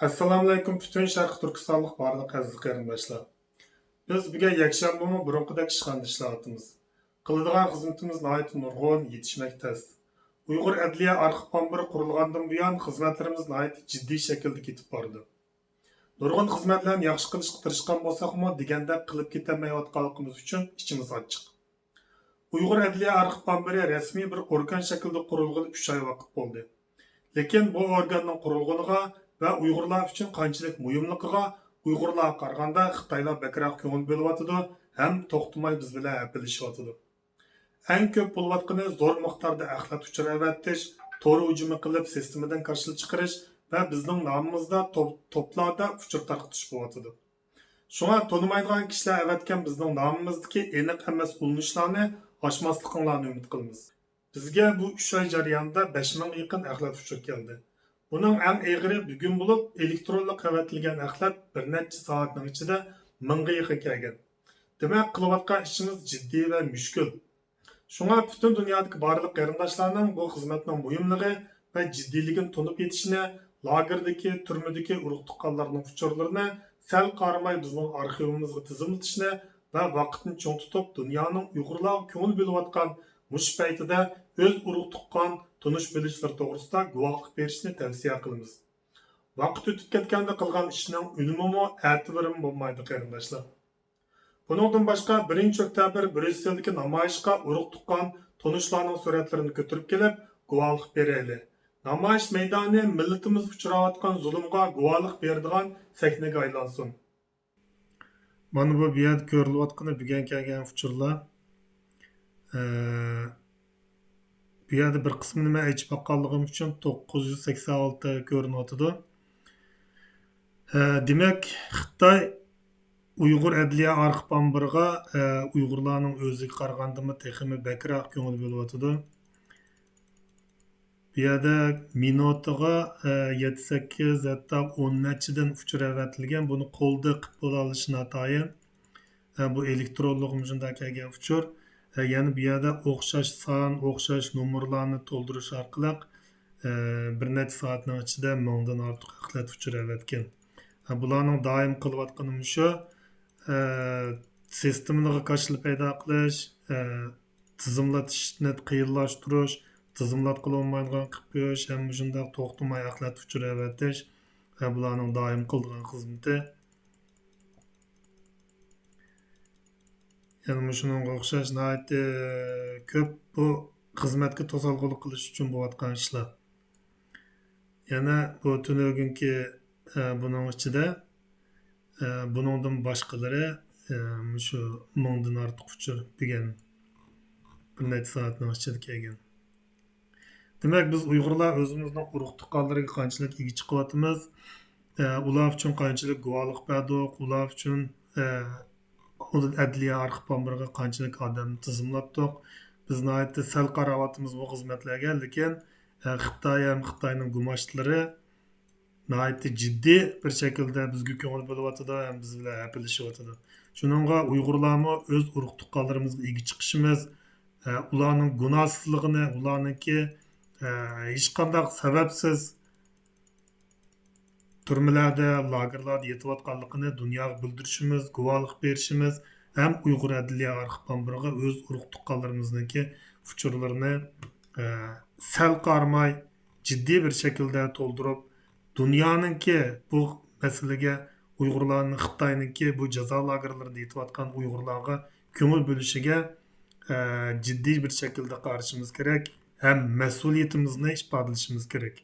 Assalomu alaykum butun Sharq Turkistonlik barliq aziz qarindoshlar. Biz bugun yakshanbami burunqidek ishxonada ishlayapmiz. Qiladigan xizmatimiz nihoyat nurg'un, yetishmak tez. Uyg'ur adliya arxiv ombiri qurilgandan buyon xizmatlarimiz nihoyat jiddiy shaklda ketib bordi. Nurg'un xizmatlarni yaxshi qilishga tirishgan bo'lsakmi, degandek qilib ketolmayotganligimiz uchun ichimiz ochiq. Uyg'ur adliya arxiv ombiri rasmiy bir organ shaklida qurilgani 3 oy vaqt bo'ldi. Lekin bu organning qurilganiga va Uyg'urlar uchun qanchalik muhimligiga Uyg'urlar qaraganda Xitoylar bakroq ko'ngil bo'lyotidi ham to'xtamay biz bilan hapilishyotidi. Eng ko'p bo'layotgani zo'r miqdorda axlat uchirayotirish, to'g'ri hujumi qilib sistemadan qarshilab chiqarish va bizning nomimizda to'plarda uchur tarqatish bo'lyotidi. Shunga tonimaydigan kishilar avatgan bizning nomimizdagi aniq emas urinishlarni ochmasliklarini umid qilamiz. Bizga bu 3 oy jarayonida 5000 yaqin axlat uchur keldi. Bunun eng egri bugun bo'lib, elektronlik qavatilgan axlat bir necha soatning ichida 1000 ga yaqin kelgan. Demak, qilayotgan ishimiz jiddiy va mushkul. Shunga butun dunyodagi barliq qarindoshlarning bu xizmatning muhimligi va jiddiyligini tunib yetishini, lagerdagi, turmadagi urug' tuqqanlarning uchurlarini sal qaramay bizning arxivimizga tizimlatishni va vaqtni cho'ng tutib dunyoning Uyg'urlar ko'ngil bo'layotgan mush paytida o'z urug' tuqqan tunish bilishlar to'g'risida guvohlik berishni tavsiya qilamiz. Vaqt o'tib ketganda qilgan ishning unumimi e'tiborim bo'lmaydi qarindoshlar. Buningdan boshqa 1-oktyabr Brüsseldagi namoyishga urug' tuqqan tunishlarning suratlarini ko'tarib kelib guvohlik berayli. Namoyish maydoni millatimiz uchrayotgan zulmga guvohlik beradigan sahnaga aylansin. Mana bu yerda ko'rilayotgani bugun kelgan uchurlar. Bu yerda bir qismini men aytib baqqanligim uchun 986 ko'rinyotidi. Demak, Xitoy Uyg'ur adliya arxiv ombiriga Uyg'urlarning o'ziga qaraganda texmi bakroq ko'ngil bo'lyotidi. Bu yerda minutiga 7-8 hatto 10 nechadan uchur avatilgan. Buni qo'lda qilib bo'la olish natoyin. Bu elektronlik mujunda kelgan uchur. Yani bu yerda o'xshash son, o'xshash nomerlarni to'ldirish orqali bir necha soatning ichida 1000 dan ortiq axlat uchiravatgan. Bularning doim qilayotganim shu, sistemaga qarshilik paydo qilish, tizimlatishni qiyinlashtirish, tizimlatqili olmaydigan qilib qo'yish, ham shunday to'xtamay axlat uchiravatish, bularning doim qilgan xizmati. Yani shunga o'xshash nihoyatda ko'p bu xizmatga to'salg'ulik qilish uchun bo'layotgan ishlar. Yana bu tunugunki buning ichida buningdan boshqalari shu 1000 dan ortiq uchur degan bir necha soatning ichida kelgan. Demak, biz Uyg'urlar o'zimizning urug' tuqqanlariga qanchalik ega chiqyapmiz, ular uchun qanchalik guvohlik berdik, ular uchun adliya arxiv ombiriga qanchalik odamni tizimlatdik. Biz nihoyatda sal qarayapmiz bu xizmatlarga, lekin Xitoyning gumochilari nihoyatda jiddiy bir shaklda bizga ko'ngil bo'lyotidi, ham biz bilan hapilishyotidi. Shuningga Uyg'urlarmi o'z urug' tuqqanlarimizga ega chiqishimiz, ularning gunohsizligini, ularningki hech qanday sababsiz turmalarda, lagerlarda yetayotganligini dunyoga bildirishimiz, guvohlik berishimiz ham Uyg'ur adliya arxiv ombiriga o'z urug' tuqqanlarimizniki uchurlarini sal qaramay jiddiy bir shaklda to'ldirib, dunyoninki bu masalaga Uyg'urlarning Xitoyninki bu jazo lagerlarida yetayotgan Uyg'urlarga ko'ngil bo'lishiga jiddiy bir shaklda qarashimiz kerak, ham mas'uliyatimizni ifodalashimiz kerak.